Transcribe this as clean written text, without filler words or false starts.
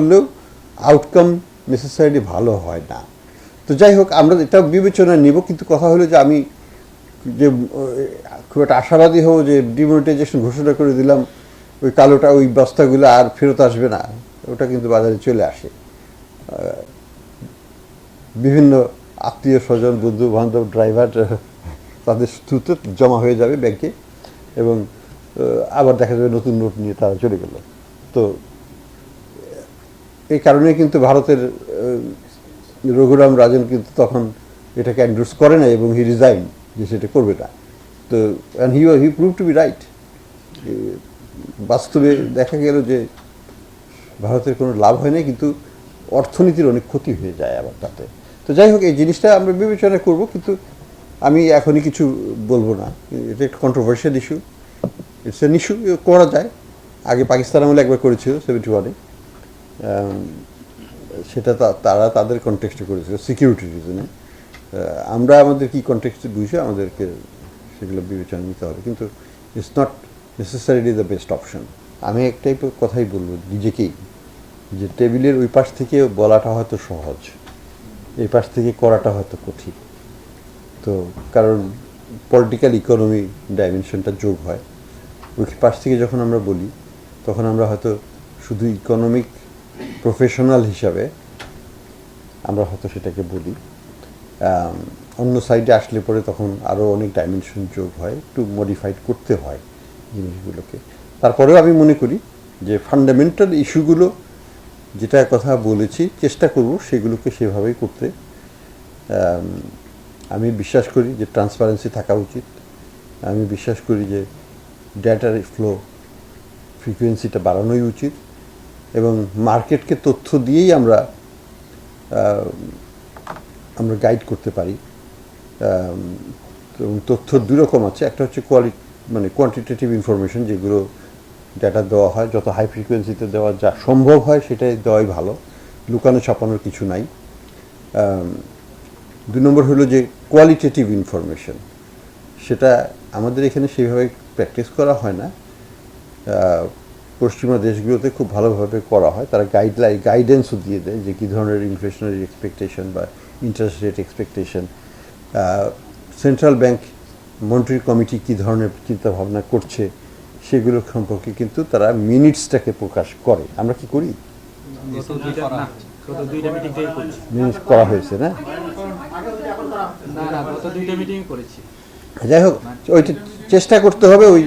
করলেও outcome necessarily ভালো হয় না। তো যাই হোক, আমরা এটা বিবেচনায় নিব, কিন্তু কথা হলো যে আমি যে খুব একটা আশাবাদী হব যে ডিমনিটাইজেশন ঘোষণা করে দিলাম, ওই কালোটা ওই বস্তাগুলো আর ফেরত আসবে না, ওটা কিন্তু বাজারে চলে আসে। বিভিন্ন আত্মীয় স্বজন, বন্ধু বান্ধব, ড্রাইভার, তাদের থ্রুতে জমা হয়ে যাবে ব্যাংকে, এবং আবার দেখা যাবে নতুন নোট নিয়ে তারা চলে গেল। তো এই কারণে কিন্তু ভারতের রঘুরাম রাজন কিন্তু তখন এটাকে এন্ডোর্স করে না, এবং হি রিজাইন, যে সেটা করবে না। তো and he prove to be right. বাস্তবে দেখা গেল যে ভারতের কোনো লাভ হয় না, কিন্তু অর্থনীতির অনেক ক্ষতি হয়ে যায় আবার তাতে। তো যাই হোক, এই জিনিসটা আমরা বিবেচনা করব, কিন্তু আমি এখনই কিছু বলবো না। এটা একটা controversial issue, it's an issue, করা যায়। আগে পাকিস্তান আমলে একবার করেছিল 71-এ, সেটা তারা তাদের কনটেক্সটে করেছিল সিকিউরিটি রিজনে। আমরা আমাদের কি কনটেক্সটে বুঝে আমাদেরকে সেগুলো বিবেচনা নিতে হবে, কিন্তু it's not necessarily the best option. আমি এক টাইপের কথাই বলবো নিজেকেই, যে টেবিলের ওই পাশ থেকে বলাটা হয়তো সহজ, এই পাশ থেকে করাটা হয়তো কঠিন। তো কারণ পলিটিক্যাল ইকোনমি ডাইমেনশনটা যোগ হয়। ওই পাশ থেকে যখন আমরা বলি, তখন আমরা হয়তো শুধু ইকোনমিক প্রফেশনাল হিসাবে আমরা হয়তো সেটাকে বলি। অন্য সাইডে আসলে পরে তখন আরও অনেক ডাইমেনশন যোগ হয়, একটু মডিফাইড করতে হয় জিনিসগুলোকে। তারপরেও আমি মনে করি যে ফান্ডামেন্টাল ইস্যুগুলো যেটা কথা বলেছি, চেষ্টা করব সেগুলোকে সেভাবেই করতে। আমি বিশ্বাস করি যে ট্রান্সপারেন্সি থাকা উচিত। আমি বিশ্বাস করি যে ডেটার ফ্লো ফ্রিকোয়েন্সিটা বাড়ানোই উচিত, এবং মার্কেটকে তথ্য দিয়েই আমরা গাইড করতে পারি। এবং তথ্য দুই রকম আছে, একটা হচ্ছে কোয়ান্টিটেটিভ ইনফরমেশন, যেগুলো ডেটা দেওয়া হয় যত হাই ফ্রিকোয়েন্সিতে দেওয়া যা সম্ভব হয় সেটাই দেওয়াই ভালো, লুকানো ছাপানোর কিছু নাই। দুই নম্বর হলো যে কোয়ালিটেটিভ ইনফরমেশন, সেটা আমাদের এখানে সেইভাবে প্র্যাকটিস করা হয় না। পশ্চিমা দেশগুলোতে খুব ভালোভাবে করা হয়, তারা গাইডেন্সও দিয়ে দেয় যে কী ধরনের ইনফ্লেশনারি এক্সপেকটেশন বা interest rate expectation, central bank monetary committee কী ধরনের চিন্তাভাবনা করছে, সেগুলো সম্পর্কে কিন্তু তারা মিনিটসটাকে প্রকাশ করে। আমরা কি করি? মিনিটস করা হয়েছে না? যাই হোক, ওইটা চেষ্টা করতে হবে। ওই